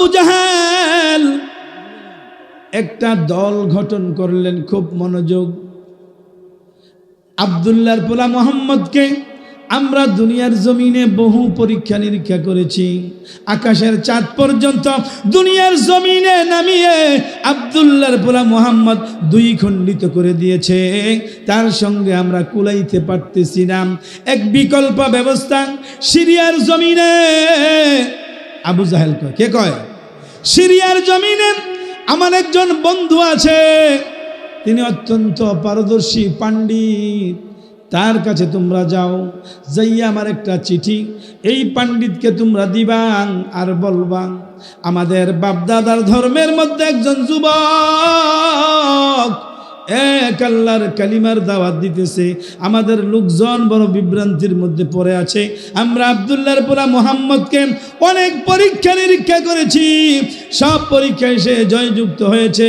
আবু জাহেল একটা দল গঠন করলেন, খুব মনোযোগ। আব্দুল্লাহর পোলা মুহাম্মদকে আমরা দুনিয়ার জমিনে বহু পরীক্ষা নিরীক্ষা করেছি, আকাশের চাঁদ পর্যন্ত দুনিয়ার জমিনে নামিয়ে আব্দুল্লাহর পোলা মুহাম্মদ দুই খণ্ডিত করে দিয়েছে, তার সঙ্গে আমরা কুলাইতে পারতেছি না। এক বিকল্প ব্যবস্থা সিরিয়ার জমিনে, আবু জাহেল কয়, কে কয়? সিরিয়ার জমিনে আমার একজন বন্ধু আছে, তিনি অত্যন্ত পারদর্শী পাণ্ডিত, তার কাছে তোমরা যাও, যাইয়া আমার একটা চিঠি এই পণ্ডিতকে তোমরা দিবা আর বলবা আমাদের বাপদাদার ধর্মের মধ্যে একজন যুবক এক আল্লাহর কালিমার দাওয়াত দিতেছে, আমাদের লোকজন বড় বিভ্রান্তির মধ্যে পড়ে আছে। আমরা আব্দুল্লাহর পোলা মুহাম্মদকে অনেক পরীক্ষা নিরীক্ষা করেছি, সব পরীক্ষায় সে জয়যুক্ত হয়েছে।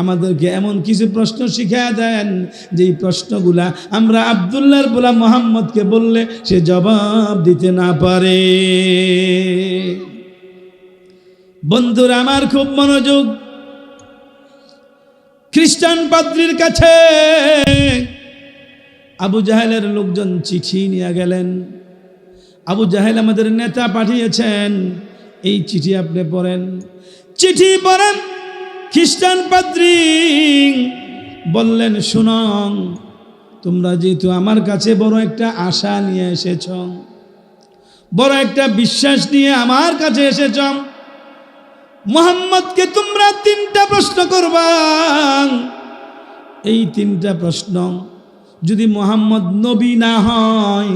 আমাদেরকে এমন কিছু প্রশ্ন শিখিয়ে দেন যেই প্রশ্নগুলা আমরা আব্দুল্লাহর পোলা মুহাম্মদকে বললে সে জবাব দিতে না পারে। বন্ধুরা আমার, খুব মনোযোগ। খ্রিস্টান পাদ্রীর কাছে আবু জাহেলের লোকজন চিঠি নিয়ে গেলেন। আবু জাহেল আমাদের নেতা পাঠিয়েছেন, এই চিঠি আপনি পড়েন। চিঠি পড়েন। খ্রিস্টান পাদ্রী বললেন, শুনো, তোমরা যেহেতু আমার কাছে বড় একটা আশা নিয়ে এসেছ, বড় একটা বিশ্বাস নিয়ে আমার কাছে এসেছ, মুহাম্মদকে তোমরা 3টা প্রশ্ন করবা। এই 3টা প্রশ্ন যদি মুহাম্মদ নবী না হয়,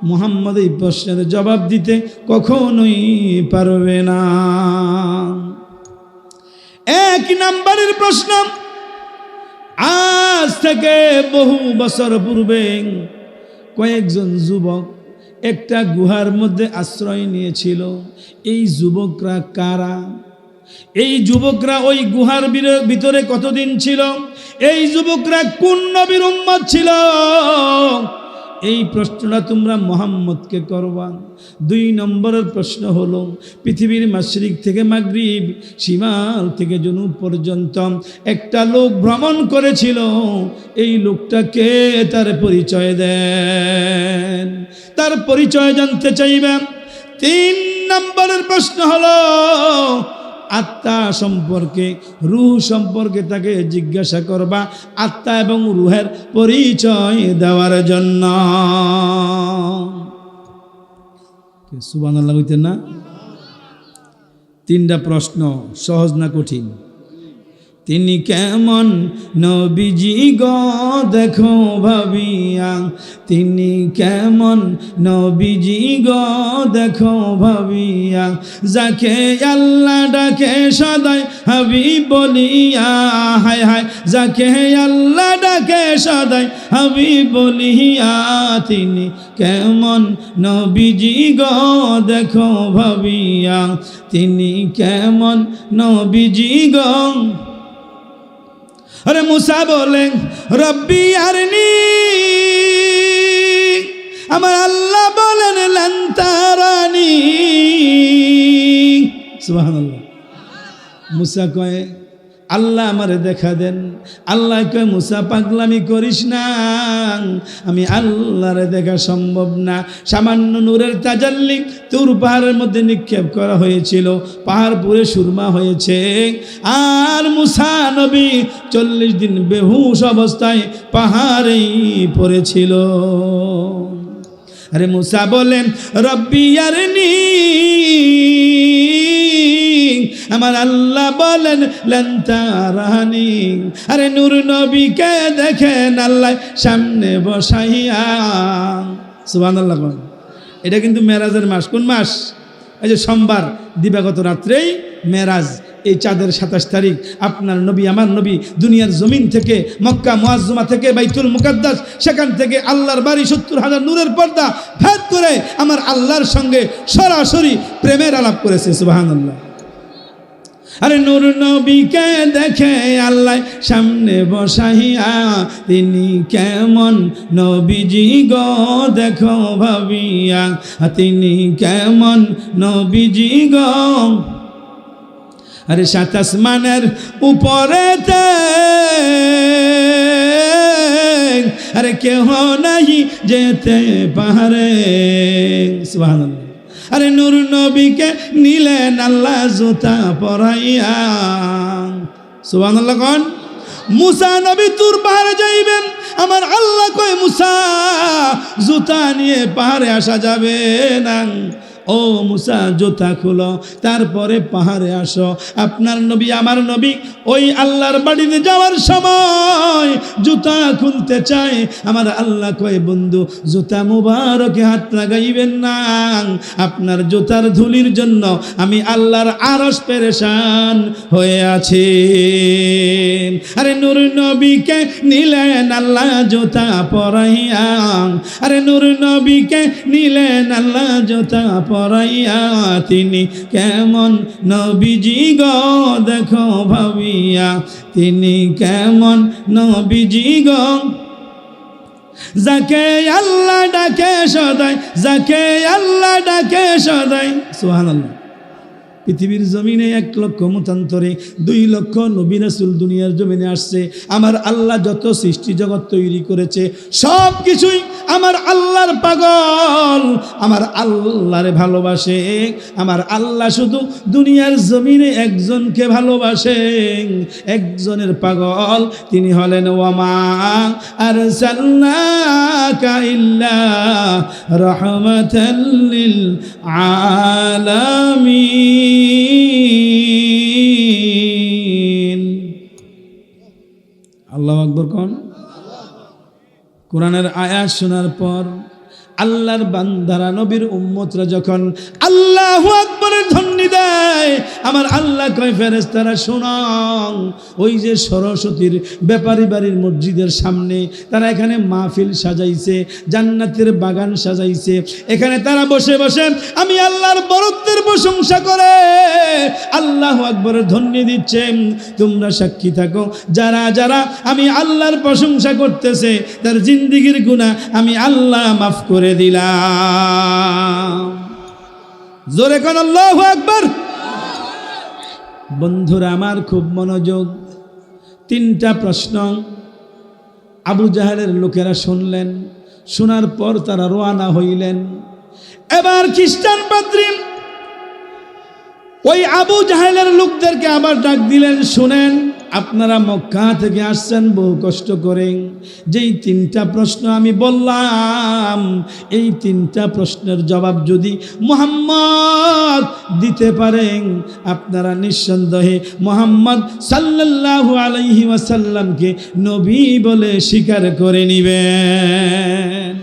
মুহাম্মদ এই প্রশ্নের জবাব দিতে কখনোই পারবে না। 1 নম্বরের প্রশ্ন, আজ থেকে বহু বছর পূর্বে কয়েকজন যুবক একটা গুহার মধ্যে আশ্রয় নিয়েছিল। এই যুবকরা কারা? এই যুবকরা ওই গুহার ভিতরে কতদিন ছিল? এই যুবকরা কোন নবীর উম্মত ছিল? এই প্রশ্নটা তোমরা মুহাম্মদকে করবা। 2 নম্বরের প্রশ্ন হলো, পৃথিবীর মাশরিক থেকে মাগরিব, শিমাল থেকে জনুব পর্যন্ত একটা লোক ভ্রমণ করেছিল, এই লোকটা কে? তার পরিচয় দেন, তার পরিচয় জানতে চাইবেন। 3 নম্বরের প্রশ্ন হলো আত্মা সম্পর্কে, রূহ সম্পর্কে তাকে জিজ্ঞাসা করবা, আত্মা এবং রূহের পরিচয় দেওয়ার জন্য। সুবহানাল্লাহ কইতেন না? 3টা প্রশ্ন, সহজ না কঠিন? তিনি কেমন নবীজি গো দেখো ভাবিয়া, তিনি কেমন নবীজি গো দেখো ভাবিয়া, যাকে আল্লাহ ডাকে সদাই হাবিব বলিয়া, হায় হায়, যাকে আল্লাহ ডাকে সদাই হাবিব বলিয়া, তিনি কেমন নবীজি গো দেখো ভাবিয়া, তিনি কেমন নবীজি গো। আরে মুসা বলেন, রব্বি আরনি, আমার আল্লাহ বলেন লান তারানি। সুবহানাল্লাহ। মুসা কয়, আল্লাহ আমারে দেখা দেন। আল্লাহ কয়, মুসা পাগলামি করিস না, আমি আল্লাহরে দেখা সম্ভব না। সামান্য নূরের তাজাল্লি তুর পাহাড়ের মধ্যে নিক্ষেপ করা হয়েছিল, পাহাড় পুরে সুরমা হয়েছে, আর মুসা নবী 40 দিন বেহুশ অবস্থায় পাহাড়েই পড়েছিল। আরে মুসা বলেন, রব্বি আরনি, আমার আল্লাহ বলেন লান তারানি। আরে নূর নবীকে দেখেন আল্লাহ সামনে বসাইয়া। সুবহানাল্লাহ। এটা কিন্তু মেরাজের মাস। কোন মাস? এই যে সোমবার দিবাগত রাত্রেই মেরাজ। এই চাঁদের 27 তারিখ আপনার নবী, আমার নবী দুনিয়ার জমিন থেকে মক্কা মুআজ্জমা থেকে বাইতুল মুকাদ্দাস, সেখান থেকে আল্লাহর বাড়ি 70,000 নূরের পর্দা ভেদ করে আমার আল্লাহর সঙ্গে সরাসরি প্রেমের আলাপ করেছে। সুবহানাল্লাহ। আরে নূর নবীকে দেখে আল্লাহ সামনে বসাইয়া, তিনি কেমন নবীজি গো দেখো ভাবিয়া, তিনি কেমন নবীজি গো। আরে সাত আসমানের উপরেতে আরে কেহ নাহি যেতে পারে। সুবহানাল্লাহ। আরে নূর নবীকে নিলেন আল্লাহ জুতা পরাইয়া। সুবহানাল্লাহ। কোন মুসা নবী তুর পাহাড়ে যাইবেন, আমার আল্লাহ কয় মুসা জুতা নিয়ে পাহাড়ে আসা যাবে না। ও মুসা জুতা খুলো, তারপরে পাহাড়ে আসো। আপনার নবী আমার নবী ওই আল্লাহর বাড়িতে যাওয়ার সময় জুতা খুলতে চায়, আমার আল্লাহ কয় বন্ধু জুতা মুবারকে হাত লাগাইবেন না, আপনার জুতার ধুলির জন্য আমি আল্লাহর আরশ পেরেশান হয়ে আছি। আরে নূর নবীকে নিলেন আল্লাহ জুতা পরাইয়া, আরে নূর নবীকে নিলেন আল্লাহ জুতা পরাইয়া। তিনি কেমন নবীজি গো দেখো ভাবিয়া, তিনি কেমন নবীজি গো যাকে আল্লাহ ডাকে সদাই, যাকে আল্লাহ ডাকে সদাই। সুবহানাল্লাহ। পৃথিবীর জমিনে 1 লক্ষ মতান্তরে 2 লক্ষ নবী রাসূল দুনিয়ার জমিনে আসছে। আমার আল্লাহ যত সৃষ্টি জগৎ তৈরি করেছে সব কিছুই আমার আল্লাহর পাগল, আমার আল্লাহরে ভালোবাসে। আমার আল্লাহ শুধু দুনিয়ার জমিনে একজনকে ভালোবাসেন, একজনের পাগল, তিনি হলেন ওয়ামা আরসালনাকা ইল্লা রাহমাতাল লিল আলামিন। আল্লাহু আকবার। কোন কোরআনের আয়াত শোনার পর আল্লাহর বান্দারা নবীর উম্মতরা যখন আল্লাহু আকবারের ধ্বনি দেয়, আমার আল্লাহ কয় ফেরেশতারা শোনো, ওই যে সরস্বতীর ব্যাপারী বাড়ির মসজিদের সামনে তারা এখানে মাহফিল সাজাইছে, জান্নাতের বাগান সাজাইছে, এখানে তারা বসে বসে আমি আল্লাহর বরত্বের প্রশংসা করে আল্লাহু আকবারের ধ্বনি দিচ্ছে। তোমরা সাক্ষী থাকো, যারা যারা আমি আল্লাহর প্রশংসা করতেছে তার জিন্দেগীর গুনাহ আমি আল্লাহ মাফ করে দিলাম। জোরে কোন আল্লাহু আকবার। বন্ধুরা আমার খুব মনোযোগ। 3টা প্রশ্ন আবু জাহেলের লোকেরা শুনলেন, শোনার পর তারা রওনা হইলেন। এবার খ্রিস্টান পাদ্রী ওই আবু জাহেলের লোকদেরকে আবার ডাক দিলেন, শুনেন আপনারা মক্কা থেকে আসছেন বহু কষ্ট করে, যেই 3টা প্রশ্ন আমি বললাম এই 3টা প্রশ্নের জবাব যদি মুহাম্মদ দিতে পারেন আপনারা নিঃসন্দেহে মুহাম্মদ সাল্লাল্লাহু আলাইহি ওয়াসাল্লামকে নবী বলে স্বীকার করে নেবেন।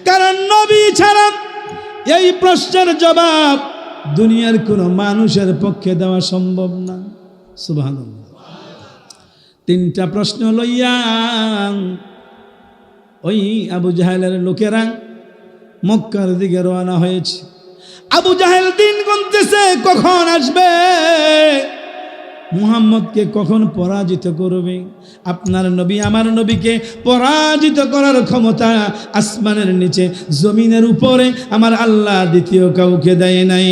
কারণ নবী ছাড়া এই প্রশ্নের জবাব দুনিয়ার কোনো মানুষের পক্ষে দেওয়া সম্ভব না। সুবহানাল্লাহ। 3টা প্রশ্ন লইয়া ওই আবু জাহেলের লোকেরা মক্কার দিকে রওনা হয়েছে। আবু জাহেল দিন গুনতেছে কখন আসবে, মুহাম্মদকে কখন পরাজিত করবে। আপনার নবী আমার নবীকে পরাজিত করার ক্ষমতা আসমানের নিচে জমিনের উপরে আমার আল্লাহ দ্বিতীয় কাউকে দেয় নাই,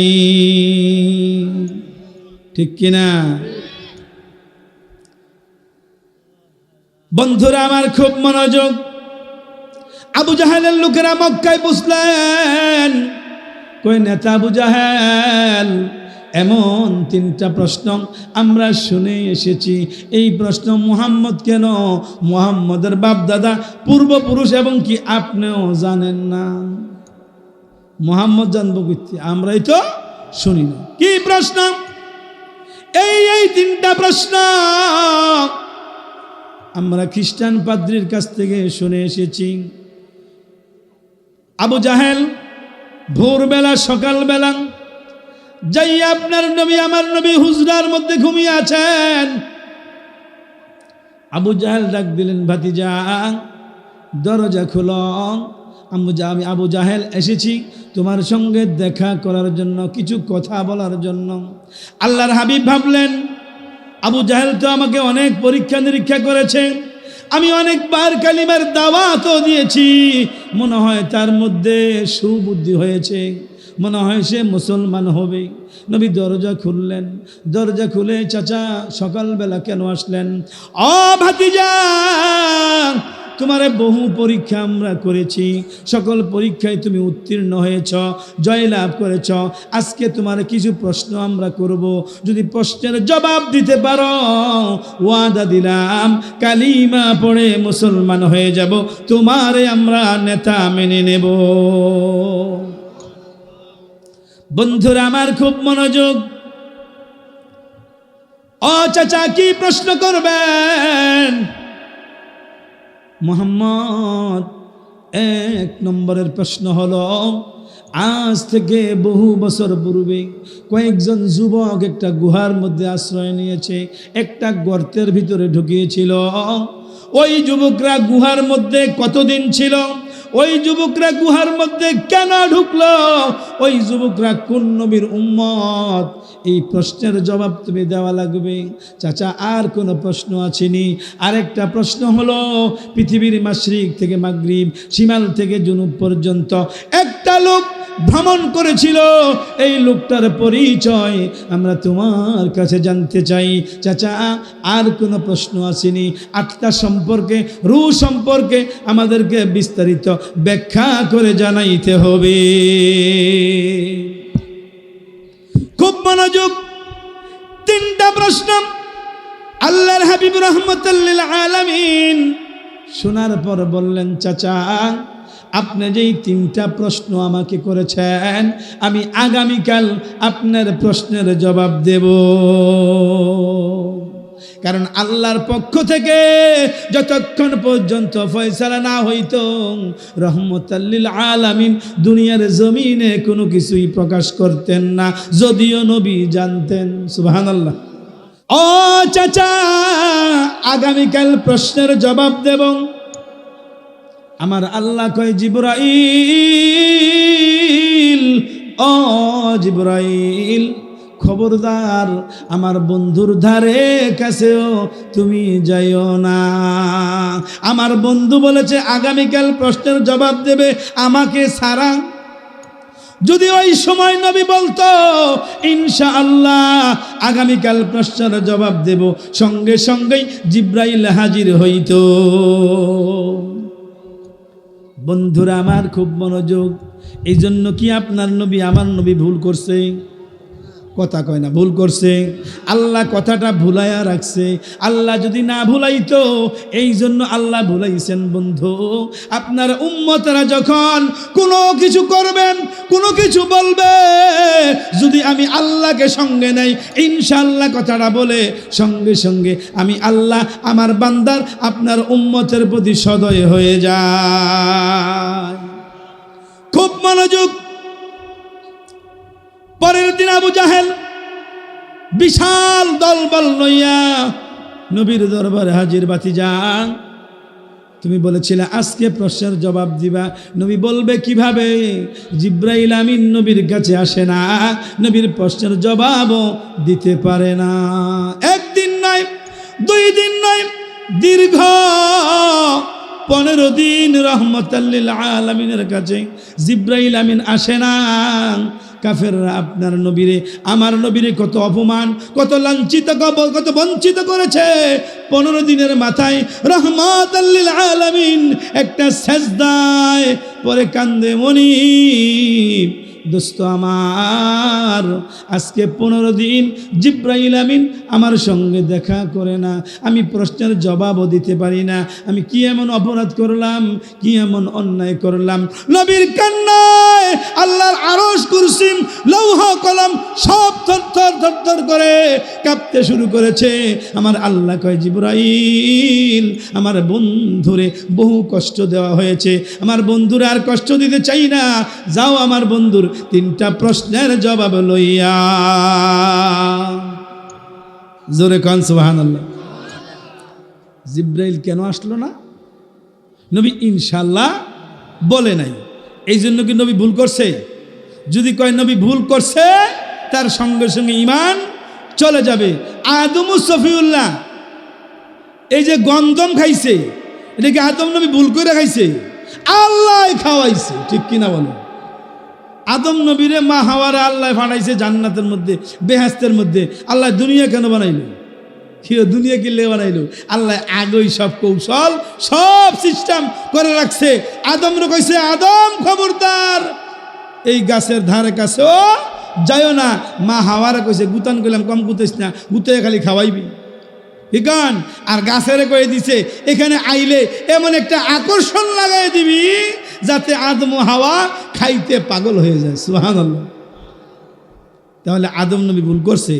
ঠিক কিনা? বন্ধুরা আমার খুব মনোযোগ। আবু জাহেলের লোকেরা মক্কায় বুঝলেন, কই নেতা আবু জাহেল এমন 3টা প্রশ্ন আমরা শুনে এসেছি, এই প্রশ্ন মুহাম্মদ কেন, মুহাম্মদের বাপ দাদা পূর্বপুরুষ এবং কি আপনিও জানেন না। মুহাম্মদ জানবো কি, আমরাই তো শুনি না। কি প্রশ্ন? এই 3টা প্রশ্ন আমরা খ্রিস্টান পাদ্রীর কাছ থেকে শুনে এসেছি। আবু জাহেল ভোরবেলা সকালবেলা যাই আপনার নবী আমার নবী হুজরার মধ্যে ঘুমিয়ে আছেন। আবু জাহেল ডাক দিলেন, ভাতিজা দরজা খোলো, আমি আবু জাহেল এসেছি তোমার সঙ্গে দেখা করার জন্য, কিছু কথা বলার জন্য। আল্লাহর হাবিব ভাবলেন, আবু জাহেল তো আমাকে অনেক পরীক্ষা নিরীক্ষা করেছে, আমি অনেকবার কালিমার দাওয়াতও দিয়েছি, মনে হয় তার মধ্যে সুবুদ্ধি হয়েছে, মনে হয় সে মুসলমান হবে। নবী দরজা খুললেন, দরজা খুলে, চাচা সকালবেলা কেন আসলেন? ও ভাতিজা, তোমারে বহু পরীক্ষা আমরা করেছি, সকল পরীক্ষায় তুমি উত্তীর্ণ হয়েছ, জয়লাভ করেছ। আজকে তোমার কিছু প্রশ্ন আমরা করব, যদি প্রশ্নের জবাব দিতে পারো ওয়াদা দিলাম কালিমা পড়ে মুসলমান হয়ে যাব, তোমারে আমরা নেতা মেনে নেব। বন্ধুরা আমার খুব মনোযোগ। ও চাচা, কি প্রশ্ন করবেন? মুহাম্মদ, 1 নম্বরের প্রশ্ন হলো, আজ থেকে বহু বছর পূর্বে কয়েকজন যুবক একটা গুহার মধ্যে আশ্রয় নিয়েছে, একটা গর্তের ভিতরে ঢুকিয়েছিল। ওই যুবকরা গুহার মধ্যে কতদিন ছিল? ওই যুবকরা গুহার মধ্যে কেন ঢুকলো? ওই যুবকরা কোন নবীর উম্মত? এই প্রশ্নের জবাব তুমি দেওয়া লাগবে। চাচা, আর কোনো প্রশ্ন আসেনি। আরেকটা প্রশ্ন হলো, পৃথিবীর মাশরিক থেকে মাগরিব, শিমাল থেকে জুনুব পর্যন্ত একটা লোক ভ্রমণ করেছিল, এই লোকটার পরিচয় আমরা তোমার কাছে জানতে চাই। চাচা, আর কোনো প্রশ্ন আসেনি। আত্মা সম্পর্কে, রূহ সম্পর্কে আমাদেরকে বিস্তারিত ব্যাখ্যা করে জানাইতে হবে। খুব মনোযোগ। 3টা প্রশ্ন আল্লাহর হাবিব রাহমাতাল লিল আলামিন শোনার পর বললেন, চাচা আপনি যেই 3টা প্রশ্ন আমাকে করেছেন, আমি আগামীকাল আপনার প্রশ্নের জবাব দেব। কারণ আল্লাহর পক্ষ থেকে যতক্ষণ পর্যন্ত ফয়সালা না হইতো, রহমতাল লিল আলামিন দুনিয়ার জমিনে কোনো কিছুই প্রকাশ করতেন না, যদিও নবী জানতেন। সুবহানাল্লাহ। ও চাচা, আগামীকাল প্রশ্নের জবাব দেব। আমার আল্লাহ কয়, জিবরাইল, ও জিবরাইল, খবরদার আমার বন্ধুর ধারে কাছেও তুমি যাইও না। আমার বন্ধু বলেছে আগামীকাল প্রশ্নের জবাব দেবে আমাকে ছাড়া। যদি ওই সময় নবী বলতো ইনশাআল্লাহ আগামীকাল প্রশ্নের জবাব দেব, সঙ্গে সঙ্গেই জিবরাইল হাজির হইত। বন্ধুরা আমার খুব মনোযোগ। এই জন্য কি আপনার নবী, আমার নবী ভুল করছে? কথা কয় না, ভুল করছে। আল্লাহ কথাটা ভুলাইয়া রাখছে। আল্লাহ যদি না ভুলাইতো, এই জন্য আল্লাহ ভুলাইছেন। বন্ধু, আপনার উম্মতরা যখন কোনো কিছু করবেন, কোনো কিছু বলবে, যদি আমি আল্লাহকে সঙ্গে নেই, ইনশাআল্লাহ কথাটা বলে সঙ্গে সঙ্গে আমি আল্লাহ আমার বান্দার, আপনার উম্মতের প্রতি সদয় হয়ে যায়। খুব মনোযোগ। পরের দিন আবু জাহেল বিশাল দলবল লইয়া নবীর দরবারে হাজির। ভাতিজা, তুমি বলেছিলে আজকে প্রশ্নের জবাব দিবা, নবী বলবে কিভাবে? জিবরাইল আমিন নবীর কাছে আসে না, নবীর প্রশ্নের জবাবও দিতে পারে না। 1 দিন নয়, 2 দিন নয়, দীর্ঘ 15 দিন রহমতাল লিল আলামিনের কাছে জিবরাইল আমিন আসে না। কাফেররা আপনার নবীরে, আমার নবীরে কত অপমান, কত লাঞ্ছিত, কত বঞ্চিত করেছে। 15 দিনের মাথায় রহমাতাল লিল আলামিন একটা সেজদায় পরে কান্দে, মনিব দোস্ত আমার, আজকে 15 দিন জিবরাইল আমিন আমার সঙ্গে দেখা করে না, আমি প্রশ্নের জবাবও দিতে পারি না। আমি কি এমন অপরাধ করলাম, কি এমন অন্যায় করলাম? নবীর কান্নায় আল্লাহর আরশ, কুরসি, লৌহ কলম সব থরথর থরথর করে কাঁপতে শুরু করেছে। আমার আল্লাহ কয়, জিবরাইল, আমার বন্ধুরে বহু কষ্ট দেওয়া হয়েছে, আমার বন্ধুরে আর কষ্ট দিতে চাই না, যাও আমার বন্ধুর 3টা প্রশ্নের জবাব লইয়া। জোরে কোন সুবহানাল্লাহ। জিবরাইল কেন আসলো না? নবী ইনশাআল্লাহ বলে নাই। এই জন্য কি নবী ভুল করছে? যদি কয় নবী ভুল করছে, তার সঙ্গে সঙ্গে ঈমান চলে যাবে। আদম সফিউল্লাহ এই যে গন্ধম খাইছে, এটা কি আদম নবী ভুল করে খাইছে? আল্লাহ খাওয়াইছে, ঠিক কিনা বলো? আদম নবীরে মা হাওয়ারে আল্লাহ ফাটাইছে জান্নাতের মধ্যে, বেহেশতের মধ্যে। আল্লাহ দুনিয়া কেন বানাইলো? কি দুনিয়া কিনলে বানাইলো? আল্লাহ আগেই সব কৌশল, সব সিস্টেম করে রাখছে। আদমরে কইছে, আদম খবরদার, এই গাছের ধারে কাছেও যাইও না। মা হাওয়ারে কইছে, গুতান কইলাম কম গুতাইস না, গুতে খালি খাওয়াইবি। ঠিকান আর গাছেরে কয়ে দিছে, এখানে আইলে এমন একটা আকর্ষণ লাগাই দিবি যাতে আদম হাওয়া খাইতে পাগল হয়ে যায়। সুবহানাল্লাহ। তাহলে আদম নবী ভুল করছে,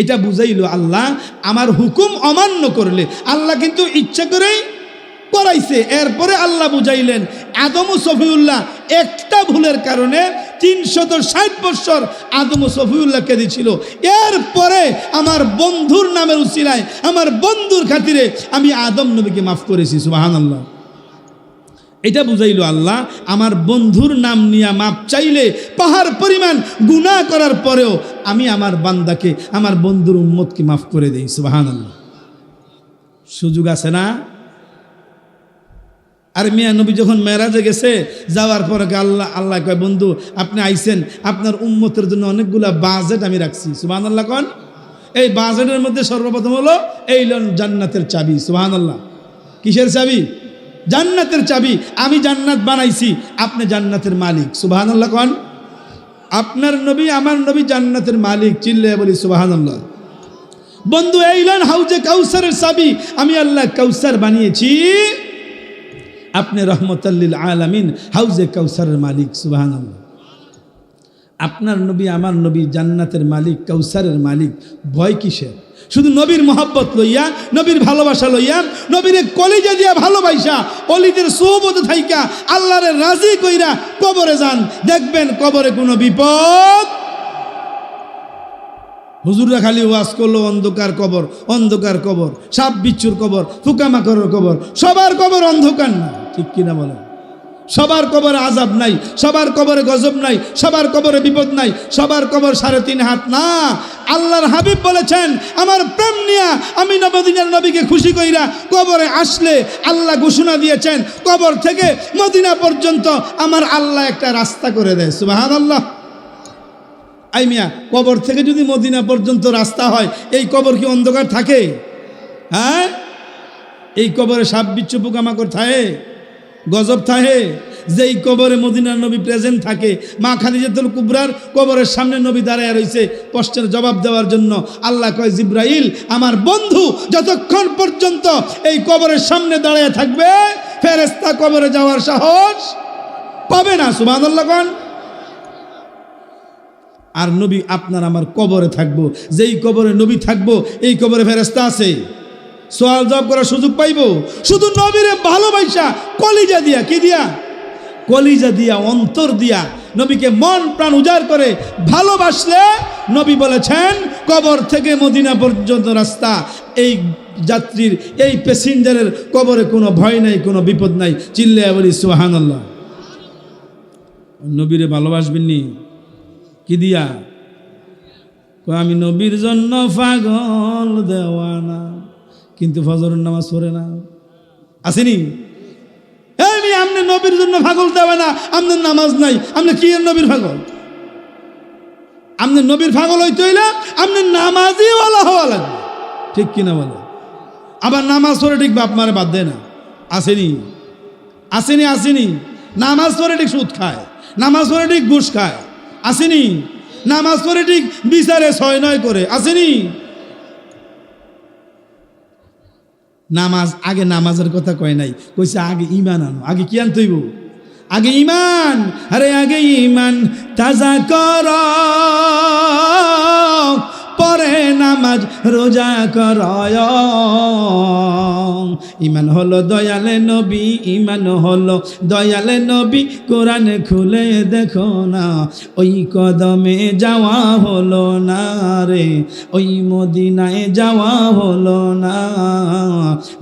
এটা বুঝাইল আল্লাহ। আমার হুকুম অমান্য করলে আল্লাহ কিন্তু ইচ্ছা করেই করাইছে। এরপরে আল্লাহ বুঝাইলেন, আদম ও সফিউল্লাহ একটা ভুলের কারণে 360 বছর আদম ও সফিউল্লাহ কেঁদেছিল। এরপরে আমার বন্ধুর নামের উসিলায়, আমার বন্ধুর খাতিরে আমি আদম নবীকে মাফ করেছি। সুবহানাল্লাহ। এটা বুঝাইল আল্লাহ, আমার বন্ধুর নাম নিয়ে মাপ চাইলে পাহাড় পরিমাণ গুনাহ করার পরেও আমি আমার বান্দাকে, আমার বন্ধুর উম্মতকে মাফ করে দেই। সুবহানাল্লাহ। সুযোগ আছে না? আর মিয়া নবী যখন মেরাজে গেছে, যাওয়ার পরে আল্লাহ কয়, বন্ধু আপনি আইছেন, আপনার উম্মতের জন্য অনেকগুলা বাজেট আমি রাখছি। সুবহানাল্লাহ। কোন এই বাজেটের মধ্যে সর্বপ্রথম হলো এই লন জান্নাতের চাবি। সুবহানাল্লাহ। কিসের চাবি? জান্নাতের চাবি। আমি জান্নাত বানাইছি, আপনি জান্নাতের মালিক। সুবহানাল্লাহ। কোন আপনার নবী, আমার নবী জান্নাতের মালিক। চিল্লায়া বলি সুবহানাল্লাহ। বন্ধু এই লন হাউজে কাউসারের চাবি, আমি আল্লাহ কাউসার বানিয়েছি, আপনি রহমতাল্লিল আলামিন হাউজে কাউসারের মালিক। সুবহানাল্লাহ। আপনার নবী, আমার নবী জান্নাতের মালিক, কাউসারের মালিক। ভয় কিসের? শুধু নবীর মহব্বত লইয়া, নবীর ভালোবাসা লইয়া, নবীর কলিজা দিয়া ভালোবাসা, অলিদের সোহবতে থাইকা আল্লাহরে রাজি কইরা কবরে যান, দেখবেন কবরে কোনো বিপদ। হুজুররা খালি ওয়াজ করলো অন্ধকার কবর, অন্ধকার কবর, সাপ বিচ্ছুর কবর, ফুকামাকড়ের কবর। সবার কবর অন্ধকার না, ঠিক কিনা বলেন? সবার কবরে আযাব নাই, সবার কবরে গজব নাই, সবার কবরে বিপদ নাই, সবার কবর 3.5 হাত না। আল্লাহর হাবিব বলেছেন, আমার প্রেম নিয়া আমি মদিনার নবীকে খুশি কইরা কবরে আসলে আল্লাহ ঘোষণা দিয়েছেন, কবর থেকে মদিনা পর্যন্ত আমার আল্লাহ একটা রাস্তা করে দেয়। সুবহানাল্লাহ। আই মিয়া, কবর থেকে যদি মদিনা পর্যন্ত রাস্তা হয়, এই কবর কি অন্ধকার থাকে? হ্যাঁ, এই কবরে সাপ বিচ্ছু পোকামাকড় থাকে, গজব থাকে। যেই কবরে মদিনার নবী প্রেজেন্ট থাকে, মা খাদিজাতুল কুবরার কবরের সামনে নবী দাঁড়ায় রয়েছে প্রশ্নের জবাব দেওয়ার জন্য। আল্লাহ কয়, জিব্রাইল আমার বন্ধু যতক্ষণ পর্যন্ত এই কবরের সামনে দাঁড়ায় থাকবে, ফেরেশতা কবরে যাওয়ার সাহস পাবে না। সুবহানাল্লাহ। কোন আর নবী আপনার আমার কবরে থাকবো, যেই কবরে নবী থাকবো এই কবরে ফেরেশতা আছে, সওয়াল জবাব করার সুযোগ পাইব। শুধু নবীরে ভালোবাসা কলিজা দিয়া, কি দিয়া? কলিজা দিয়া, অন্তর দিয়া নবীকে মন প্রাণ উজাড় করে ভালোবাসলে নবী বলেছেন, কবর থেকে মদিনা পর্যন্ত রাস্তা, এই যাত্রীর, এই প্যাসেঞ্জারের কবরে কোনো ভয় নাই, কোনো বিপদ নাই। চিল্লায়া বলি সুবহানাল্লাহ। নবীরে ভালোবাসবেননি কি দিয়া? আমি নবীর জন্য পাগল দেওয়ানা, কিন্তু ফজরের নামাজ পড়ে না। আসেনি? আপনি নবীর জন্য পাগল দেওয়ানা, আপনার নামাজ নাই, আপনি কি নবীর পাগল? আপনি নবীর পাগল হইতে হইলে আপনি নামাজই ওয়ালা হওয়া লাগবে, ঠিক কিনা বলে? আবার নামাজ পড়ে ঠিক বাপ মারে বাদ দেয় না। আসেনি? আসেনি? আসেনি? নামাজ পড়ে ঠিক সুদ খায়, নামাজ পড়ে ঠিক ঘুষ খায়। আসেনি? নামাজ পড়ে ঠিক বিচারে 6-9 করে। আসেনি? নামাজ আগে, নামাজের কথা কয় নাই, কইছে আগে ইমান আনো। আগে কি আনতে হইব? আগে ইমান। আরে আগে ইমান তাজা কর, পরে নামাজ রোজা কর। ইমান হলো দয়ালে নবী, ইমান হলো দয়ালে নবী, কোরআন খুলে দেখো না, ওই কদমে যাওয়া হলো না রে, ওই মদিনায় যাওয়া হলো না।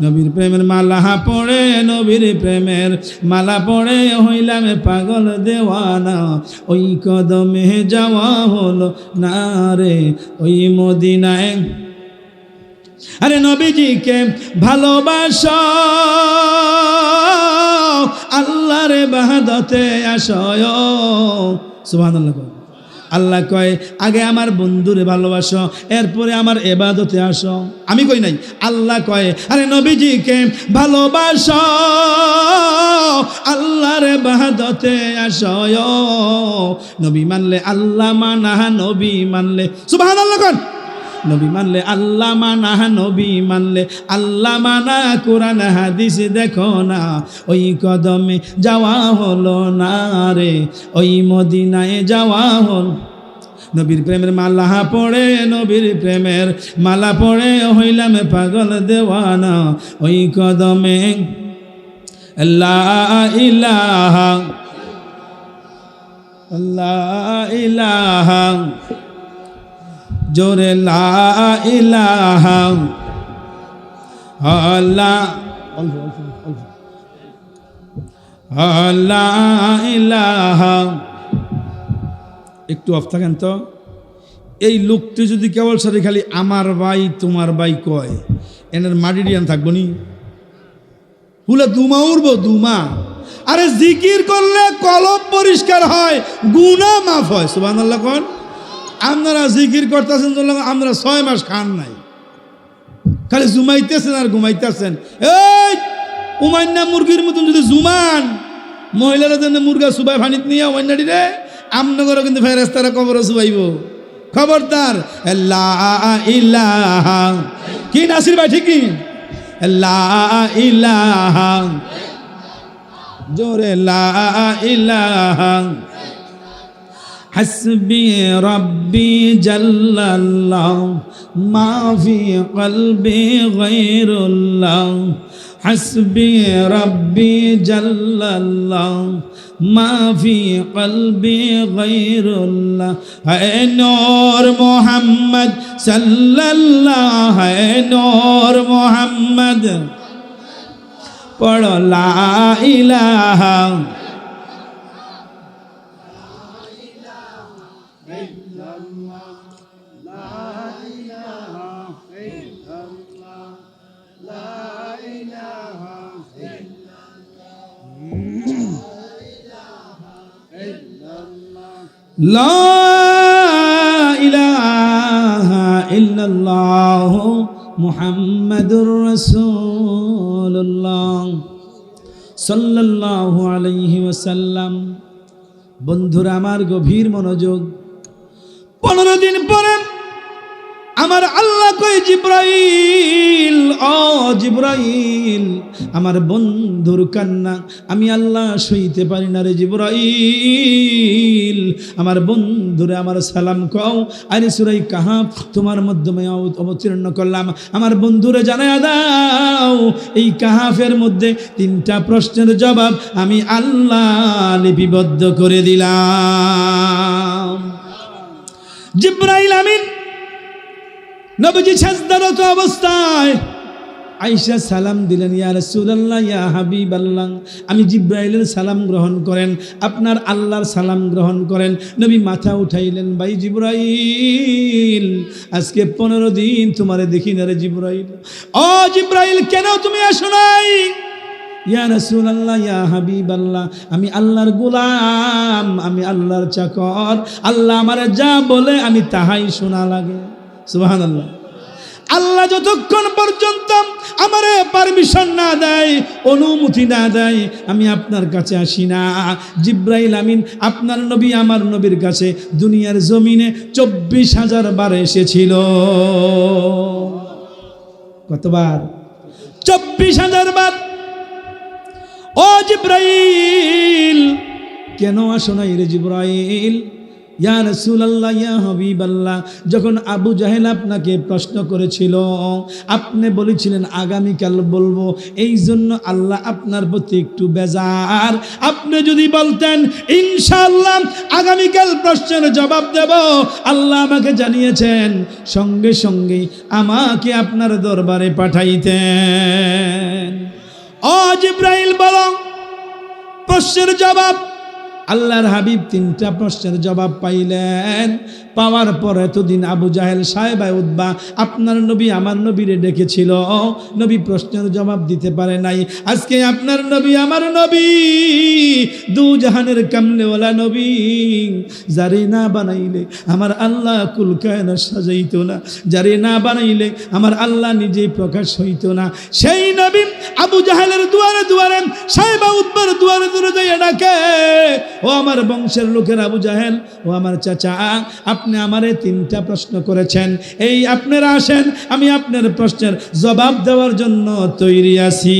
নবীর প্রেমের মালা পড়ে, নবীর প্রেমের মালা পড়ে হইলাম পাগল দেওয়ানা, ওই কদমে যাওয়া হলো না রে, ওই মদিনায়। আরে নবীজিকে ভালোবাসো, আল্লাহর ইবাদতে আসো। সুবহানাল্লাহ। আল্লাহ কয় আগে আমার বন্ধুরে ভালোবাসো, এরপরে আমার ইবাদতে আসো। আমি কই নাই, আল্লাহ কয় আরে নবীজিকে ভালোবাসো, আল্লাহর ইবাদতে আসো। নবী মানলে আল্লাহ মানা, নবী মানলে সুবহানাল্লাহ কোন, নবী মানলে আল্লাহ মানা, নবী মানলে আল্লাহ মানা। কোরআন হাদিস দেখো না, ওই কদমে যাওয়া হলো না রে, ওই মদিনায় যাওয়া হল। নবীর প্রেমের মালা পড়ে, নবীর প্রেমের মালা পড়ে হইলাম পাগল দেওয়ানা। ওই কদমে লা ইলাহা লা ইলাহা, জোরে লা ইলাহা আল্লাহ, লা ইলাহা। একটু অফ থাকেন তো। এই লোকটি যদি কেবল সাথে খালি আমার ভাই তোমার ভাই কয়, এনার মাটি ডিয়ান থাকবো নি, হুলে দুমা উড়বো দুমা। আরে জিকির করলে কলব পরিষ্কার হয়, গুনাহ মাফ হয়। সুবহানাল্লাহ কোন। আপনারা জিকির করতেছেন, আপনারা 6 মাস খান নাই, খালি জুমাইতেছেন আর ঘুমাইতেছেন। এই উমান্না মুরগির মতন যদি জুমান, মহিলারা জন্য মুরগা সুবাই ফানিত নিয়ে ওয়ান্নাডি রে, আমনগরও কিন্তু ফেরেশতারা কবর সুবাইব। খবরদার। লা ইলাহা, কি নাসির ভাই ঠিক কি? লা ইলাহা, জোরে লা ইলাহা। হাসবি রব্বি জাল্লাল্লাহ, মা ফি কলবি গায়রুল্লাহ। হাসবি রব্বি জাল্লাল্লাহ, মা ফি কলবি গায়রুল্লাহ। হে নূর মুহাম্মদ সাল্লাল্লাহ, হে নূর মুহাম্মদ। পড়ো লা ইলাহা লা ইলাহা ইল্লাল্লাহ মুহাম্মাদুর রাসূলুল্লাহ সাল্লাল্লাহু আলাইহি ওয়াসাল্লাম। বন্ধুরা আমার গভীর মনোযোগ। 15 দিন পরে আমার আল্লাহ কই জিব্রাইল, ও জিব্রাইল, আমার বন্ধুর কান্না আমি আল্লাহ সইতে পারি না রে জিব্রাইল, আমার বন্ধুরে আমার সালাম কও। আরে সূরা কাহাফ তোমার মাধ্যমে অবতীর্ণ করলাম, আমার বন্ধুরে জানায়া দাও এই কাহাফের মধ্যে 3টা প্রশ্নের জবাব আমি আল্লাহ লিপিবদ্ধ করে দিলাম। জিব্রাইল আমিন নবীজি সাজদারত অবস্থায় আয়েশা সালাম দিলেন, ইয়া রাসূলুল্লাহ, ইয়া হাবিবাল্লাহ, আমি জিব্রাইলের সালাম গ্রহণ করেন, আপনার আল্লাহর সালাম গ্রহণ করেন। নবী মাথা উঠাইলেন, ভাই জিব্রাইল, আজকে 15 দিন তোমারে দেখি না রে জিব্রাইল। ও জিব্রাইল, কেন তুমি আসো নাই? ইয়া রাসূলুল্লাহ, ইয়া হাবিবাল্লাহ, আমি আল্লাহর গোলাম, আমি আল্লাহর চাকর, আল্লাহ আমারে যা বলে আমি তাহাই শোনা লাগে। সুবহানাল্লাহ। আল্লাহ যতক্ষণ পর্যন্ত আমারে পারমিশন না দেয়, অনুমতি না দেয়, আমি আপনার কাছে আসি না। জিব্রাইল আমিন আপনার নবী আমার নবীর কাছে দুনিয়ার জমিনে 24,000 বার এসেছিল। কতবার? 24,000 বার। ও জিব্রাইল, কেন আসো না রে জিব্রাইল? ইয়া রাসূলুল্লাহ, ইয়া হাবিবাল্লাহ, যখন আবু জাহেল আপনাকে প্রশ্ন করেছিল, আপনি বলেছিলেন আগামীকাল বলবো, এই জন্য আল্লাহ আপনার প্রতি একটু বেজার। আপনি যদি বলতেন ইনশাআল্লাহ আগামীকাল প্রশ্নের জবাব দেব, আল্লাহ আমাকে জানিয়েছেন, সঙ্গে সঙ্গে আমাকে আপনার দরবারে পাঠাইতেন। ও জিব্রাইল, বলো প্রশ্নের জবাব। আল্লাহর হাবিব 3টা প্রশ্নের জবাব পাইলেন। পাওয়ার পর এতদিন আবু জাহেল সাহেবা উতবা আপনার নবী আমার নবীরে ডেকেছিল, নবী প্রশ্নের জবাব দিতে পারে নাই। আজকে আপনার নবী আমার নবী দু জাহানের কামলেওয়ালা নবী, যারে না বানাইলে আমার আল্লাহ কুল কায়নাত সাজাইতো না, যারে না বানাইলে আমার আল্লাহ নিজেই প্রকাশ হইতো না। সেই নবী আবু জাহেলের দুয়ারে দুয়ারে সাহেবা উতবার দুয়ারে দুয়ারে যাইয়া ডাকে, ও আমার বংশের লোকের আবু জাহেল, ও আমার চাচা, আপনি আমারে 3টা প্রশ্ন করেছেন, এই আপনারা আসেন, আমি আপনার প্রশ্নের জবাব দেওয়ার জন্য তৈরি আছি।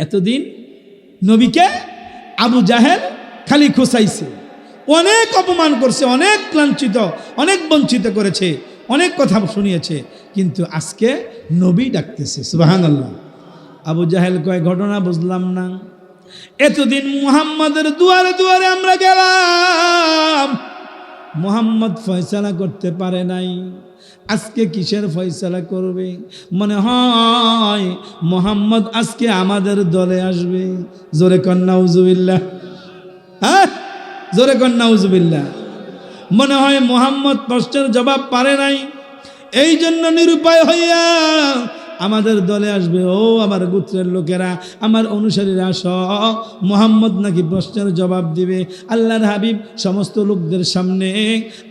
এতদিন নবীকে আবু জাহেল খালি খোঁচাইছে, অনেক অপমান করছে, অনেক লাঞ্ছিত, অনেক বঞ্চিত করেছে, অনেক কথা শুনিয়েছে, কিন্তু আজকে নবী ডাকতেছে। সুবহানাল্লাহ। আবু জাহেল কয়, ঘটনা বুঝলাম না, এতদিন মুহাম্মাদের দুয়ারে দুয়ারে আমরা গেলাম, মুহাম্মদ ফয়সালা করতে পারে নাই, আজকে কিসের ফয়সালা করবে? মনে হয় মুহাম্মদ আজকে আমাদের দলে আসবে। জোরে কন নাউজুবিল্লাহ, হ্যাঁ জোরে কন নাউজুবিল্লাহ। মনে হয় মুহাম্মদ প্রশ্নের জবাব পারে নাই, এই জন্য নিরুপায় হইয়া আমাদের দলে আসবে। ও আমার গোত্রের লোকেরা, আমার অনুসারীরা, মুহাম্মদ নাকি প্রশ্নের জবাব দিবে। আল্লাহর হাবিব সমস্ত লোকদের সামনে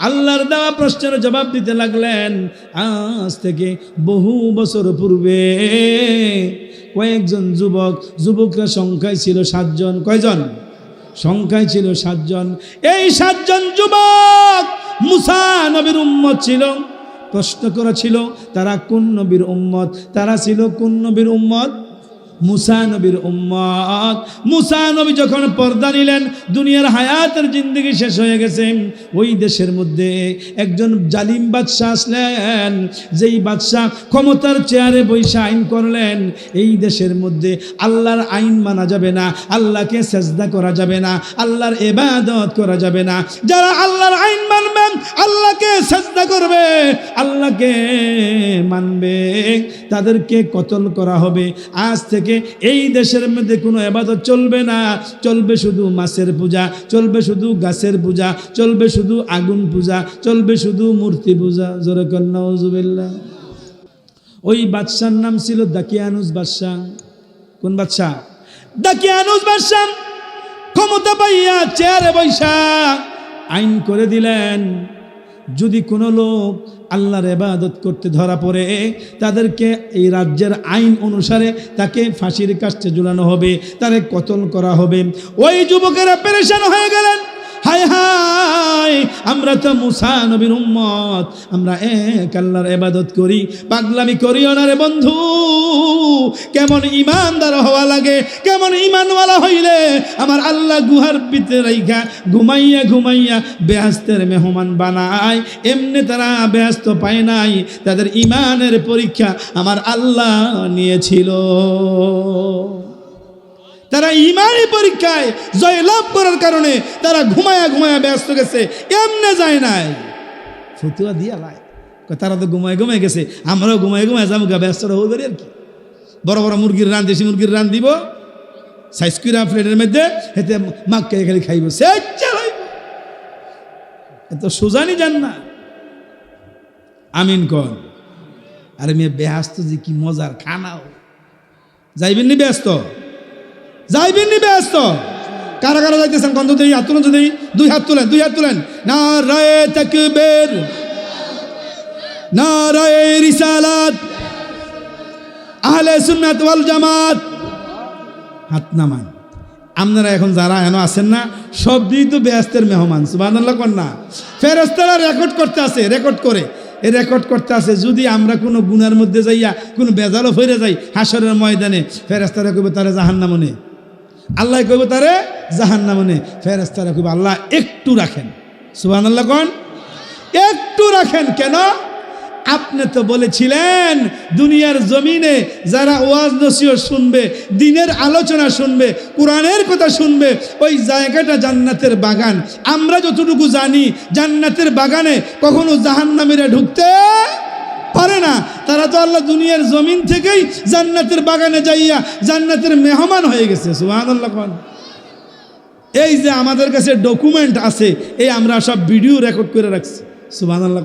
আল্লাহর দেওয়া প্রশ্নের জবাব দিতে লাগলেন। আজ থেকে বহু বছর পূর্বে কয়েকজন যুবকরা সংখ্যায় ছিল 7 জন। কয়জন? সংখ্যায় ছিল 7 জন। এই 7 জন যুবক মুসা নবীর উম্মত ছিল। প্রশ্ন করা ছিল তারা কোন নবীর উম্মত? তারা ছিল কোন নবীর উম্মত? মুসা নবীর উম্মত। মুসা নবী যখন পর্দা নিলেন, দুনিয়ার হায়াতের জিন্দেগি শেষ হয়ে গেছে, ওই দেশের মধ্যে একজন জালিম বাদশাহ আসলেন, যেই বাদশাহ ক্ষমতার চেয়ারে বৈশা আইন করলেন, এই দেশের মধ্যে আল্লাহর আইন মানা যাবে না, আল্লাহকে সেজদা করা যাবে না, আল্লাহর ইবাদত করা যাবে না। যারা আল্লাহর আইন মানবে, আল্লাহকে সেজদা করবে, আল্লাহকে মানবে, তাদেরকে কতল করা হবে। আজ থেকে এই দেশের মধ্যে কোনো ইবাদত চলবে না, চলবে শুধু মাছের পূজা, চলবে শুধু গাছের পূজা, চলবে শুধু আগুন পূজা, চলবে শুধু মূর্তি পূজা। জোরে কন নাউজুবিল্লাহ। ওই বাদশার নাম ছিল দাকিয়ানুস বাদশাহ। কোন বাদশাহ? দাকিয়ানুস বাদশাহ। ক্ষমতা পাইয়া চেয়ারে বৈশা আইন করে দিলেন, যদি কোনো লোক আল্লাহর ইবাদত করতে ধরা পড়ে, তাদেরকে এই রাজ্যের আইন অনুসারে তাকে ফাঁসির কাস্টে ঝুলানো হবে, তারে কতল করা হবে। ওই যুবকেরা পেরেশান হয়ে গেলেন, হায় হায়, আমরা তো মুসা নবীর উম্মত, আমরা এক আল্লাহর ইবাদত করি, পাগলামি করিও না রে বন্ধু। কেমন ইমানদার হওয়া লাগে, কেমন ইমানওয়ালা হইলে আমার আল্লাহ গুহার ভিতরে রাইখা ঘুমাইয়া ঘুমাইয়া বেহেশতের মেহমান বানায়। এমনি তারা বেহেশত পায় নাই, তাদের ইমানের পরীক্ষা আমার আল্লাহ নিয়েছিল। তারা ইমানি পরীক্ষায় জয়লাভ করার কারণে তারা ঘুমায়া ঘুমায়া ব্যস্ত গেছে, এমনে যায় নাই। ফতুয়া দিয়া লাই, তারা তো ঘুমায় ঘুমায় গেছে, আমরাও ঘুমায় ঘুমায় যাবো, ব্যস্ত হবো আর কি। বড় বড় মুরগির রান, দেশি মুরগির রান দিব সাইজকুরা প্লেটের মধ্যে, হেতে মাক্কা খালি খাইব, সে এত সোজানি যান না। আমিন কন। আরে মেয়ে ব্যস্ত যে কি মজার খানাও, যাইবেন নি ব্যস্ত? যাইবেন নি ব্যস্ত? কারা কারা যাইতেছেন গন্ধ দেই? হাত তুলেন, যদি 2 হাত তুলেন, 2 হাত তুলেন। নারায়ে তাকবীর, নারায়ে রিসালাত, আহলে সুন্নাত ওয়াল জামাত। হাত নামান। আপনারা এখন যারা এখনো আছেন না, সব দিই তো ব্যস্তের মেহমান। সুবহানাল্লাহ কোন না? ফেরেশতারা রেকর্ড করতে আছে, রেকর্ড করে এই রেকর্ড করতে আছে। যদি আমরা কোনো গুনার মধ্যে যাইয়া কোনো বেজালও ফিরে যাই হাসরের ময়দানে, ফেরেশতারা কইবে তারে জাহান্নামে, আল্লাহ কইব তারে জাহান্নামে। ফেরেশতারা কইব আল্লাহ একটু রাখেন। সুবহানাল্লাহ কোন? একটু রাখেন। কেন? আপনি তো বলেছিলেন দুনিয়ার জমিনে যারা ওয়াজ নসিহত শুনবে, দিনের আলোচনা শুনবে, কোরআনের কথা শুনবে, ওই জায়গাটা জান্নাতের বাগান। আমরা যতটুকু জানি, জান্নাতের বাগানে কখনো জাহান্নামীরা ঢুকতে পারে না, তারা তো আল্লাহ দুনিয়ার জমিন থেকেই জান্নাতের বাগানে যাইয়া জান্নাতের মেহমান হয়ে গেছে। সুবহানাল্লাহ। এই যে আমাদের কাছে ডকুমেন্ট আছে, এই আমরা সব ভিডিও রেকর্ড করে রাখছি। সুবহানাল্লাহ।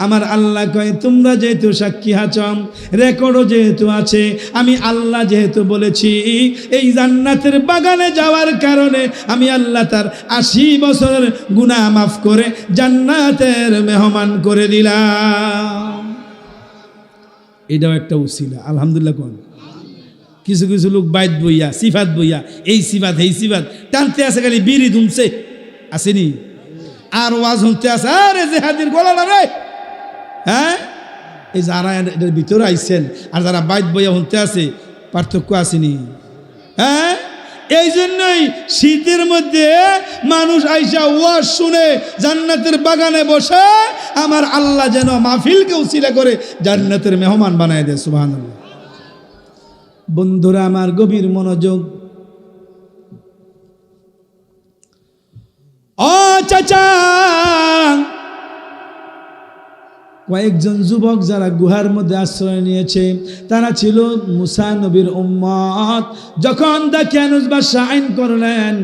আমার আল্লাহ কয় তোমরা যেহেতু সাক্ষী আছো, রেকর্ডও যেহেতু আছে, আমি আল্লাহ যেহেতু বলেছি, এই জান্নাতের বাগানে যাওয়ার কারণে আমি আল্লাহ তার 80 বছরের গুনাহ মাফ করে জান্নাতের মেহমান করে দিলাম। এটাও একটা উসিলা। আলহামদুলিল্লাহ। কোন কিছু কিছু লোক বাইত বইয়া সিফাত বইয়া এই সিফাত এই সিফাত টানতে আছে, খালি বিড়ি ধুমছে আসেনি, আর ওয়াজ শুনতে আছে আরে জেহাদির গলাটা রে। হ্যাঁ, এই যারা এটার ভিতরে আইছেন আর যারা বাইত বইয়া শুনতে আছে, পার্থক্য আসেনি? হ্যাঁ, এই জন্যই শীতের মধ্যে মানুষ আইসা ওয়াজ শুনে জান্নাতের বাগানে বসে আমার আল্লাহ যেন মাহফিলকে উসিলা করে জান্নাতের মেহমান বানায় দেয়। সুবহানাল্লাহ। বন্ধুরা আমার, গভীর মনোযোগ। ও চাচা, কয়েকজন যুবক যারা গুহার মধ্যে আশ্রয় নিয়েছে, তারা ছিল মুসা নবীর উম্মত। যখন দাকিয়ানুস বাদশা আইন করলেন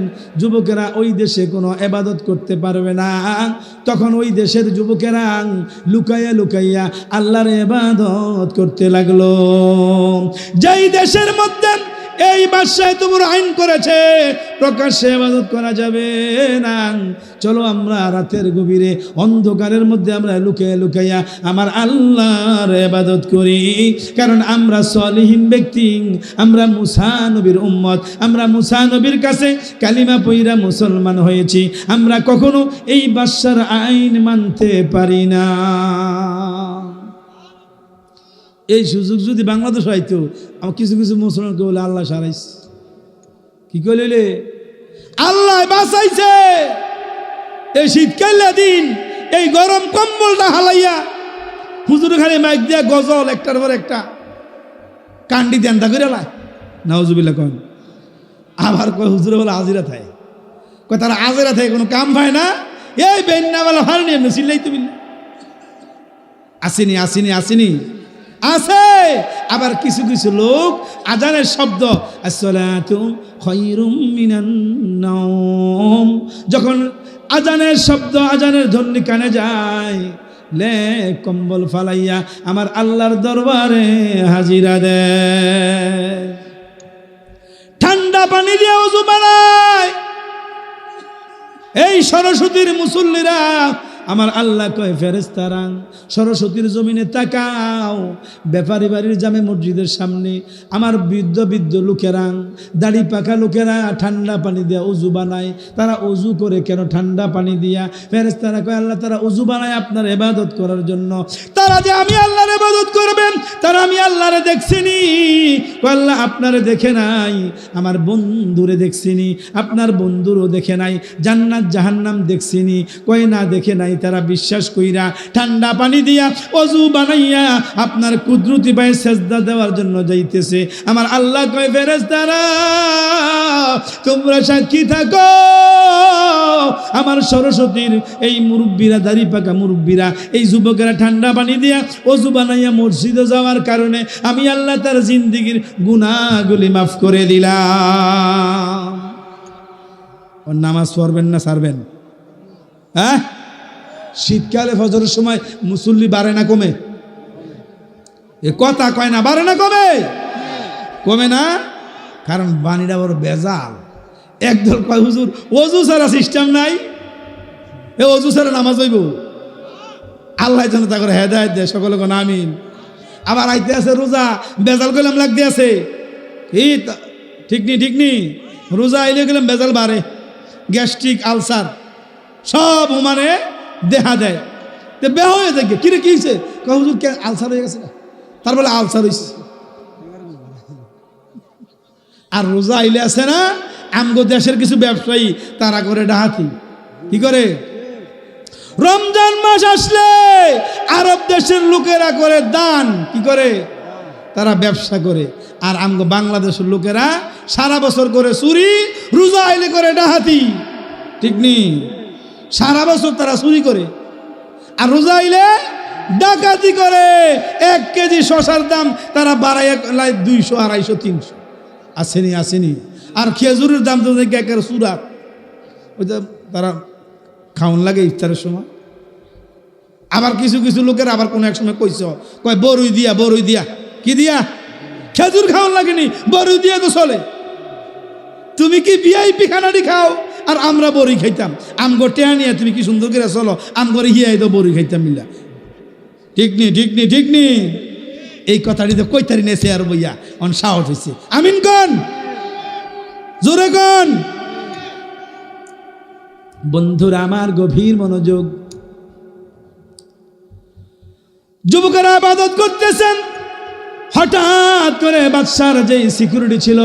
যুবকেরা ওই দেশে কোনো ইবাদত করতে পারবে না, তখন ওই দেশের যুবকেরা লুকাইয়া লুকাইয়া আল্লাহর ইবাদত করতে লাগলো। যেই দেশের মধ্যে এই বাদশা এত বড় আইন করেছে প্রকাশ্যে ইবাদত করা যাবে না, চলো আমরা রাতের গভীরে অন্ধকারের মধ্যে আমরা লুকিয়ে লুকাইয়া আমার আল্লাহর ইবাদত করি। কারণ আমরা সলিহিন ব্যক্তি, আমরা মুসা নবীর উম্মত, আমরা মুসা নবীর কাছে কালিমা পইরা মুসলমান হয়েছি, আমরা কখনো এই বাদশার আইন মানতে পারি না। এই সুযোগ যদি বাংলাদেশ হয়তো, আমার কিছু কিছু মুসলমানকে বলে আল্লাহ সারাইস, কি করলে আল্লাহ বাঁচাইছে। এই শীতকালে দিন এই গরম কম্বলটা হালাইয়া হুজুর খালি মাইক দিয়া গজল একটার পর একটা কান্ডি দেন্দা করে লাই নাউজুবিল্লাহ। কন আবার কয় হুজুরে বলে আজিরা থাকে, কয় তারা আজিরা থাকে কোনো কাম পায় না, এই বেন্নাওয়ালা হার নিয়ে মিছিলাই তুমি আসেনি আসেনি আসেনি আছে। আবার কিছু কিছু লোক আজানের শব্দ আসসালাতু খায়রুম মিনান নাওম, যখন আজানের শব্দ আজানের ধ্বনি কানে যায়, লে কম্বল ফালাইয়া আমার আল্লাহর দরবারে হাজিরা দেয়, ঠান্ডা পানি দিয়ে ওযু বানায়। এই সরস্বতীর মুসল্লিরা আমার আল্লাহ কয় ফেরেশতারা সরস্বতীর জমিনে তাকাও, ব্যাপারী বাড়ির জামে মসজিদের সামনে আমার বৃদ্ধ বৃদ্ধ লোকেরা, দাড়ি পাকা লোকেরা ঠান্ডা পানি দিয়া ওযু বানায়। তারা ওযু করে কেন? ঠান্ডা পানি দিয়া। ফেরেশতারা কয় আল্লাহ তারা ওযু বানায় আপনার ইবাদত করার জন্য। তারা যে আমি আল্লাহর ইবাদত করবেন, তারা আমি আল্লাহরে দেখছিনি। কয় আল্লাহ আপনারে দেখে নাই, আমার বন্ধুরে দেখছিনি, আপনার বন্ধুরও দেখে নাই, জান্নাত জাহান্নাম দেখছিনি। কয় না দেখে নাই। তারা বিশ্বাস কইরা ঠান্ডা পানি দিয়া ওযু বানাইয়া আপনার কুদরতি পায়ে সেজদা দেওয়ার জন্য যাইতেছে। আমার আল্লাহ কয় ফেরেশতারা তোমরা সাক্ষী থাকো, আমার সরস্বতীর এই মুরব্বীরা, দাড়ি পাকা মুরব্বীরা, এই যুবকেরা ঠান্ডা পানি দিয়া ওযু বানাইয়া মসজিদে যাওয়ার কারণে আমি আল্লাহ তার জিন্দেগীর গুনাহগুলি মাফ করে দিলাম। ওর নামাজ পড়বেন না ছাড়বেন? হ্যাঁ, শীতকালে ফজরের সময় মুসল্লি বাড়ে না কমে? এ কথা কয় না, বাড়ে না কমে? কমে না, কারণ বাণীটা বড় বেজাল। একদল কয় হুজুর ওযু ছাড়া সিস্টেম নাই, এ ওযু ছাড়া নামাজ হইব। আল্লাহ যেন তা করে হেদায়েত দেয়, সকলে কোন আমিন। আবার আইতে আছে রোজা, বেজাল গেলাম লাগতে আছে, ঠিক নি ঠিক নি, রোজা আইলে গেলাম বেজাল বাড়ে, গ্যাস্ট্রিক আলসার সব মানে দেখা দেয়। তো বে হয়ে থাকে, কিরে কি হয়েছে? হুজুর কে আলসার হয়ে গেছে, তার বলে আলসার হয়েছে। আর রোজা আইলে আছে না, আমগো দেশের কিছু ব্যবসায়ী তারা করে ডাহাতি। কি করে? রমজান মাস আসলে আরব দেশের লোকেরা করে দান। কি করে? তারা ব্যবসা করে। আর আমগো বাংলাদেশের লোকেরা সারা বছর করে চুরি, রোজা আইলে করে ডাহাতি। ঠিক নি? সারা বছর তারা চুরি করে, আর রোজা আইলে ডাকাতি করে 1 কেজি শশার দাম তারা বাড়ায় 200, 250, 300। আসেনি। আর খেজুরের দাম তো দেখে একের সুরাত, ওইটা তারা খাওয়ান লাগে ইফতারের সময়। আবার কিছু কিছু লোকের আবার কোনো এক সময় কয় বরুই দিয়া কি দিয়া খেজুর খাওয়ান লাগেনি, বরুই দিয়া তো চলে। তুমি কি ভিআইপি খানাটি খাও আর আমরা বড়ি খাইতাম। আমগো টেয়া নিয়ে তুমি কি সুন্দর করে চলো, আমগরে হিয়াই তো বড়ি খাইতাম মিলা। ঠিক নি এই কথাটি তো কইতারি নেছে আর বইয়া অন সাহস হয়েছে। আমিন কন, জোরে কন। বন্ধুরা আমার গভীর মনোযোগ, যুবকেরা ইবাদত করতেছেন, হঠাৎ করে বাদশার যে সিকিউরিটি ছিল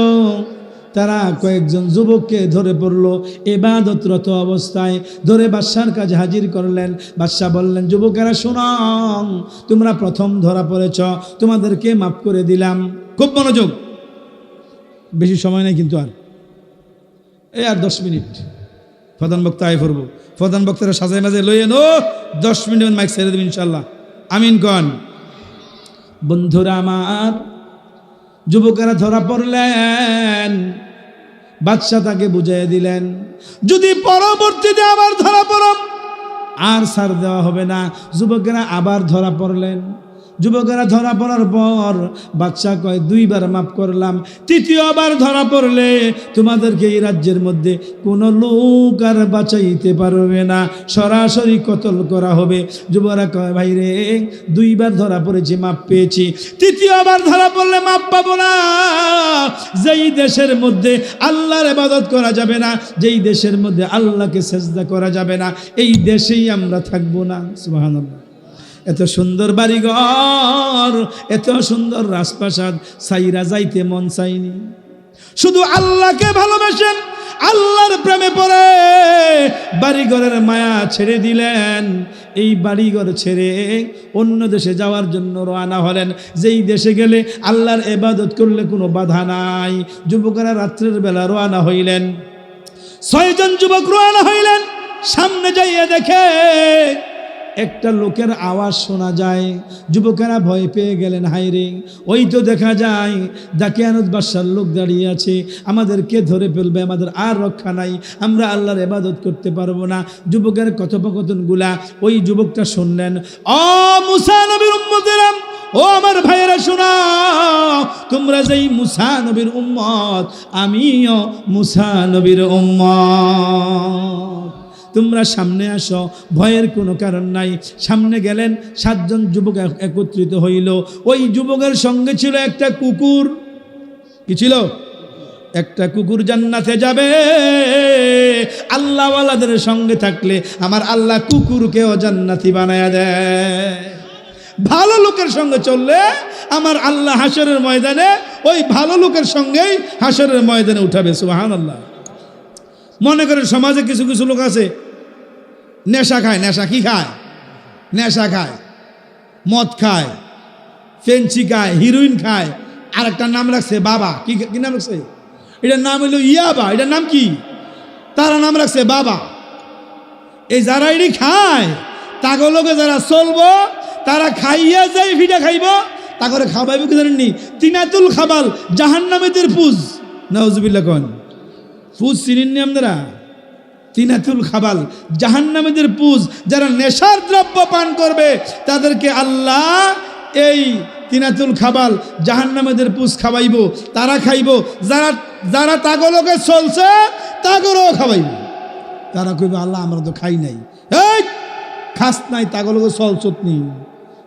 তারা কয়েকজন যুবককে ধরে পড়লো ইবাদতরত অবস্থায়, ধরে বাদশার কাছে হাজির করলেন। বাদশাহ বললেন, যুবকেরা শোনো, তোমরা প্রথম ধরা পড়েছ, তোমাদেরকে মাফ করে দিলাম। খুব মনোযোগ, বেশি সময় নেই কিন্তু আর 10 মিনিট প্রধান বক্তা আয় করবো। প্রধান বক্তারা সাজায় মাঝে লইয়ে 10 মিনিট মাইক ছেড়ে দেবেন ইনশাল্লাহ। আমিন কন। বন্ধুরা আমার, যুবকেরা ধরা পড়লেন, বাদশাহ তাকে বুঝাই দিলেন, যদি পরবর্তীতে আবার ধরা পড়ো আর ছাড় দেওয়া হবে না। যুবকেরা আবার ধরা পড়লেন। যুবকেরা ধরা পড়ার পর বাদশাহ কয়, 2 বার মাফ করলাম, 3য়বার ধরা পড়লে তোমাদেরকে এই রাজ্যের মধ্যে কোনো লোক আর বাঁচাইতে পারবে না, সরাসরি কতল করা হবে। যুবকরা কয়, ভাই রে, 2 বার ধরা পড়েছি, মাফ পেয়েছি, 3য়বার ধরা পড়লে মাফ পাবো না। যেই দেশের মধ্যে আল্লাহর ইবাদত করা যাবে না, যেই দেশের মধ্যে আল্লাহকে সেজদা করা যাবে না, এই দেশেই আমরা থাকবো না। সুবহানাল্লাহ। এত সুন্দর বাড়িঘর, এত সুন্দর রাজপ্রাসাদ সাইরা যাইতে মন চাইনি। শুধু আল্লাহকে ভালোবাসেন, আল্লাহর প্রেমে পড়ে বাড়িঘরের মায়া ছেড়ে দিলেন। এই বাড়িঘর ছেড়ে অন্য দেশে যাওয়ার জন্য রওনা হলেন, যেই দেশে গেলে আল্লাহর ইবাদত করলে কোনো বাধা নাই। যুবকেরা রাত্রের বেলা রওনা হইলেন। 6 জন যুবক রওনা হইলেন। সামনে যাইয়া দেখে একটা লোকের আওয়াজ শোনা যায়। যুবকেরা ভয় পেয়ে গেলেন, হায়রে, ওই তো দেখা যায় দাকিয়ানুত বাদশার লোক দাঁড়িয়ে আছে, আমাদেরকে ধরে ফেলবে, আমাদের আর রক্ষা নাই, আমরা আল্লাহর ইবাদত করতে পারবো না। যুবকের কথোপকথনগুলা ওই যুবকটা শুনলেন। ও মুসা নবীর উম্মতেরা, ও আমার ভাইয়েরা, শোনা, তোমরা যেই মুসা নবীর উম্মত, আমিও মুসা নবীর উম্মত, তোমরা সামনে আসো, ভয়ের কোনো কারণ নাই। সামনে গেলেন। 7 জন যুবক একত্রিত হইল। ওই যুবকের সঙ্গে ছিল একটা কুকুর। কি ছিল? একটা কুকুর। জান্নাতে যাবে আল্লাহওয়ালাদের সঙ্গে থাকলে আমার আল্লাহ কুকুরকেও জান্নাতি বানায়া দেয়। ভালো লোকের সঙ্গে চললে আমার আল্লাহ হাসরের ময়দানে ওই ভালো লোকের সঙ্গেই হাসরের ময়দানে উঠাবে। সুবহানাল্লাহ। মনে করেন সমাজে কিছু কিছু লোক আছে নেশা খায়। নেশা কি খায়? নেশা খায়, মদ খায়, ফেন্সি খায়, হিরোইন খায়। আর একটা নাম রাখছে বাবা। কি নাম রাখছে? এটার নাম হইল ইয়াবা। এটার নাম কি? তারা নাম রাখছে বাবা। এই যারা এটি খায়, তাগুলোকে যারা চলবো, তারা খাইয়া যায় ফিটা খাইব, তা করে খাওয়াইব কি জানেননি? তিনাতুল খাবাল, জাহান্নামীদের পুজ। নাউজুবিল্লাহ কোন পুজ চিনেননি আপনারা? তিনাতুল খাবাল, জাহান্নামীদের পুজ। যারা নেশার দ্রব্য পান করবে তাদেরকে আল্লাহ এই তিনাতুল খাবাল, জাহান্নামীদের পুজ খাওয়াইব। তারা খাইব। যারা যারা তাগুলোকে চলছে তাগরও খাওয়াইব। তারা কইবে, আল্লাহ আমরা তো খাই নাই। এই খাস নাই, তাগুলোকে চলছত নি।